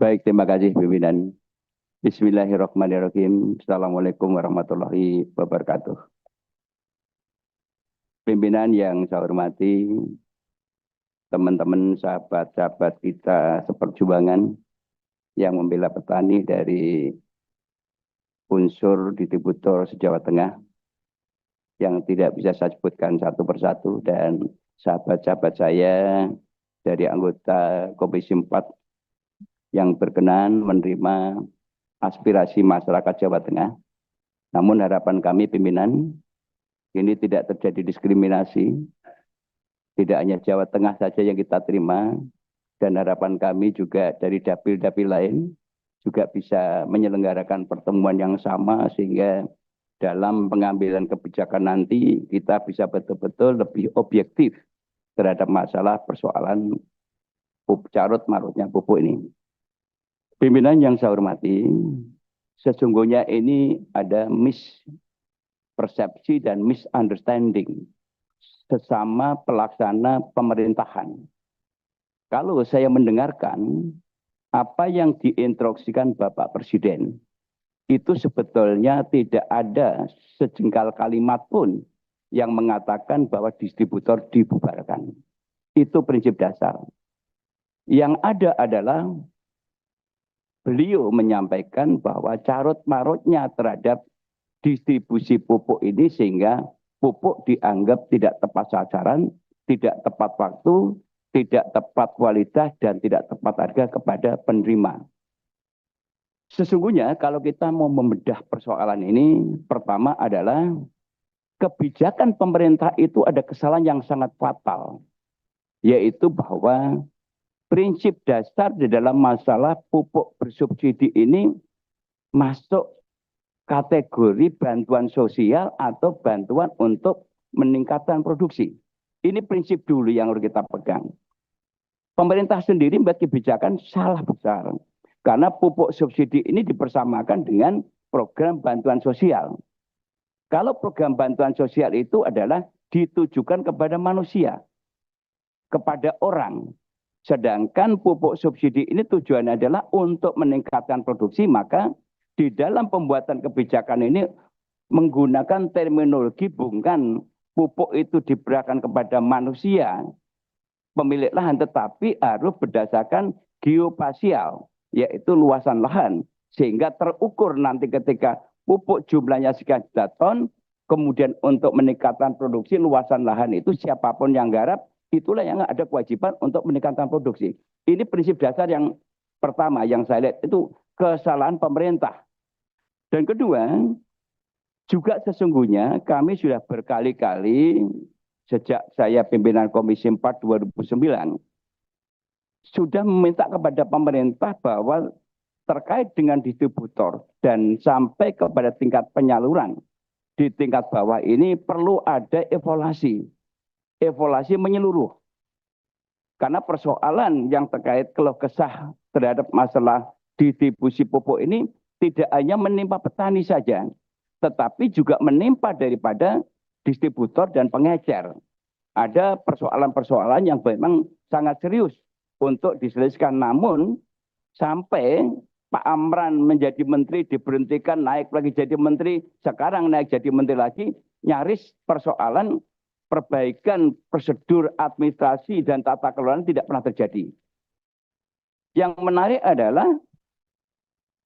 Baik, terima kasih pimpinan. Bismillahirrahmanirrahim. Assalamualaikum warahmatullahi wabarakatuh. Pimpinan yang saya hormati, teman-teman sahabat-sahabat kita seperjuangan yang membela petani dari unsur distributor se-Jawa Tengah yang tidak bisa saya sebutkan satu persatu, dan sahabat-sahabat saya dari anggota Komisi 4 yang berkenan menerima aspirasi masyarakat Jawa Tengah. Namun harapan kami pimpinan, ini tidak terjadi diskriminasi, tidak hanya Jawa Tengah saja yang kita terima, dan harapan kami juga dari dapil-dapil lain juga bisa menyelenggarakan pertemuan yang sama, sehingga dalam pengambilan kebijakan nanti kita bisa betul-betul lebih objektif terhadap masalah persoalan carut marutnya pupuk ini. Pimpinan yang saya hormati, sesungguhnya ini ada mispersepsi dan misunderstanding sesama pelaksana pemerintahan. Kalau saya mendengarkan apa yang diinstruksikan Bapak Presiden, itu sebetulnya tidak ada sejengkal kalimat pun yang mengatakan bahwa distributor dibubarkan. Itu prinsip dasar. Yang ada adalah beliau menyampaikan bahwa carut marutnya terhadap distribusi pupuk ini, sehingga pupuk dianggap tidak tepat sasaran, tidak tepat waktu, tidak tepat kualitas, dan tidak tepat harga kepada penerima. Sesungguhnya kalau kita mau membedah persoalan ini, pertama adalah kebijakan pemerintah itu ada kesalahan yang sangat fatal, yaitu bahwa prinsip dasar di dalam masalah pupuk bersubsidi ini masuk kategori bantuan sosial atau bantuan untuk meningkatkan produksi. Ini prinsip dulu yang harus kita pegang. Pemerintah sendiri membuat kebijakan salah besar, karena pupuk subsidi ini dipersamakan dengan program bantuan sosial. Kalau program bantuan sosial itu adalah ditujukan kepada manusia, kepada orang. Sedangkan pupuk subsidi ini tujuannya adalah untuk meningkatkan produksi, maka di dalam pembuatan kebijakan ini menggunakan terminologi bukan pupuk itu diberikan kepada manusia, pemilik lahan, tetapi harus berdasarkan geospasial, yaitu luasan lahan, sehingga terukur nanti ketika pupuk jumlahnya sekian juta ton, kemudian untuk meningkatkan produksi luasan lahan itu siapapun yang garap, itulah yang ada kewajiban untuk meningkatkan produksi. Ini prinsip dasar yang pertama yang saya lihat itu kesalahan pemerintah. Dan kedua, juga sesungguhnya kami sudah berkali-kali sejak saya pimpinan Komisi 4 2009 sudah meminta kepada pemerintah bahwa terkait dengan distributor dan sampai kepada tingkat penyaluran di tingkat bawah ini perlu ada evaluasi menyeluruh. Karena persoalan yang terkait keluh kesah terhadap masalah distribusi pupuk ini tidak hanya menimpa petani saja, tetapi juga menimpa daripada distributor dan pengecer. Ada persoalan-persoalan yang memang sangat serius untuk diselesaikan. Namun sampai Pak Amran menjadi menteri diberhentikan, naik lagi jadi menteri, sekarang naik jadi menteri lagi, nyaris persoalan perbaikan prosedur administrasi dan tata kelola tidak pernah terjadi. Yang menarik adalah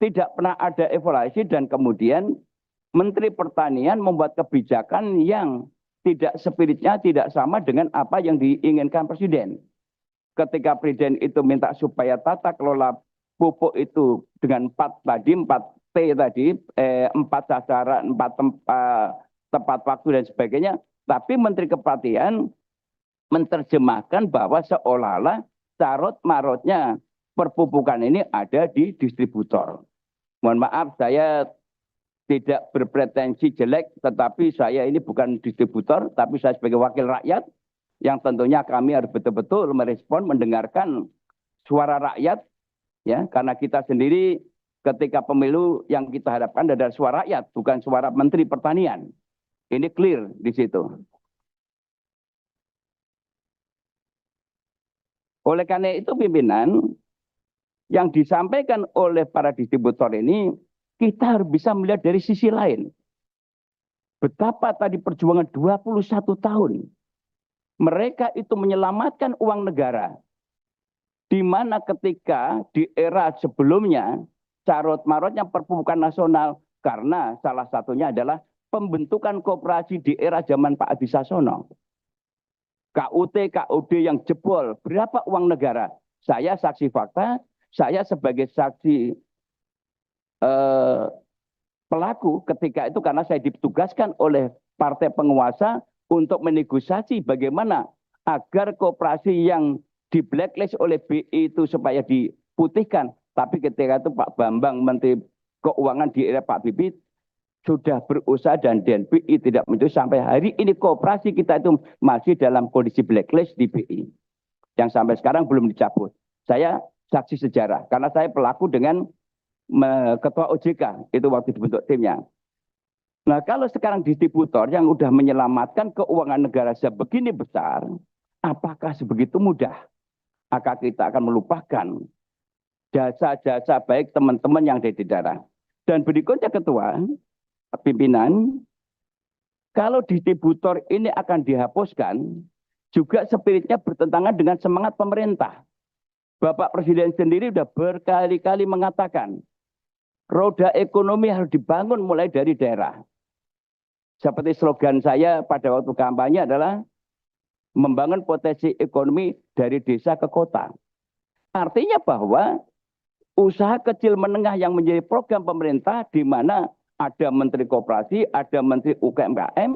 tidak pernah ada evaluasi, dan kemudian Menteri Pertanian membuat kebijakan yang tidak spiritnya tidak sama dengan apa yang diinginkan Presiden. Ketika Presiden itu minta supaya tata kelola pupuk itu dengan 4T tadi, 4 sasaran, 4 tepat waktu dan sebagainya, tapi Menteri Pertanian menerjemahkan bahwa seolah-olah carut marutnya perpupukan ini ada di distributor. Mohon maaf, saya tidak berpretensi jelek, tetapi saya ini bukan distributor, tapi saya sebagai wakil rakyat yang tentunya kami harus betul-betul merespon, mendengarkan suara rakyat, ya, karena kita sendiri ketika pemilu yang kita harapkan adalah suara rakyat, bukan suara Menteri Pertanian. Ini clear di situ. Oleh karena itu pimpinan, yang disampaikan oleh para distributor ini, kita harus bisa melihat dari sisi lain. Betapa tadi perjuangan 21 tahun. Mereka itu menyelamatkan uang negara. Di mana ketika di era sebelumnya, carut-marutnya perpupuk nasional, karena salah satunya adalah pembentukan koperasi di era zaman Pak Adi Sasono. KUT, KUD yang jebol, berapa uang negara? Saya saksi fakta, saya sebagai saksi pelaku ketika itu karena saya ditugaskan oleh partai penguasa untuk menegosiasi bagaimana agar koperasi yang di blacklist oleh BI itu supaya diputihkan. Tapi ketika itu Pak Bambang Menteri Keuangan di era Pak Bibit sudah berusaha dan BI tidak muncul sampai hari ini koperasi kita itu masih dalam kondisi blacklist di BI yang sampai sekarang belum dicabut. Saya saksi sejarah karena saya pelaku dengan Ketua OJK itu waktu dibentuk timnya. Nah kalau sekarang distributor yang sudah menyelamatkan keuangan negara sebegini besar, apakah sebegitu mudah? Maka kita akan melupakan jasa-jasa baik teman-teman yang ada di daerah. Dan berikutnya Ketua, pimpinan, kalau distributor ini akan dihapuskan, juga spiritnya bertentangan dengan semangat pemerintah. Bapak Presiden sendiri sudah berkali-kali mengatakan, roda ekonomi harus dibangun mulai dari daerah. Seperti slogan saya pada waktu kampanye adalah membangun potensi ekonomi dari desa ke kota. Artinya bahwa usaha kecil menengah yang menjadi program pemerintah di mana ada Menteri Koperasi, ada Menteri UMKM,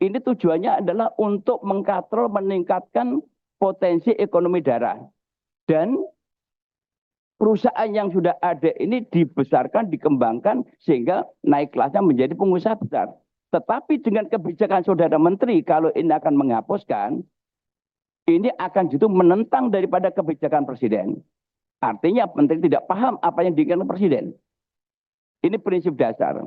ini tujuannya adalah untuk mengkatrol, meningkatkan potensi ekonomi daerah. Dan perusahaan yang sudah ada ini dibesarkan, dikembangkan sehingga naik kelasnya menjadi pengusaha besar. Tetapi dengan kebijakan saudara menteri kalau ini akan menghapuskan, ini akan justru menentang daripada kebijakan presiden. Artinya menteri tidak paham apa yang diinginkan presiden. Ini prinsip dasar.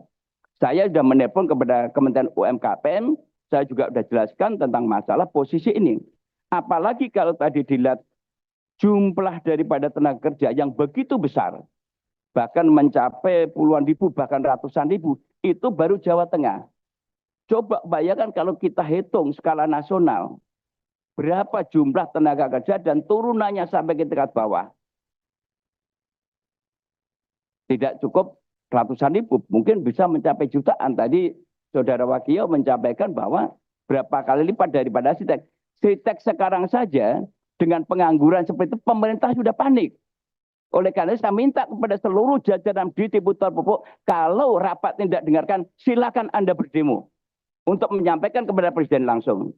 Saya sudah menelpon kepada Kementerian UMKM, saya juga sudah jelaskan tentang masalah posisi ini. Apalagi kalau tadi dilihat jumlah daripada tenaga kerja yang begitu besar, bahkan mencapai puluhan ribu, bahkan ratusan ribu, itu baru Jawa Tengah. Coba bayangkan kalau kita hitung skala nasional, berapa jumlah tenaga kerja dan turunannya sampai ke tingkat bawah. Tidak cukup ratusan ribu, mungkin bisa mencapai jutaan. Tadi Saudara Wakio menyampaikan bahwa berapa kali lipat daripada Sitek. Sitek sekarang saja, dengan pengangguran seperti itu, pemerintah sudah panik. Oleh karena itu saya minta kepada seluruh jajaran distributor pupuk, kalau rapat tidak dengarkan, silakan Anda berdemo untuk menyampaikan kepada Presiden langsung.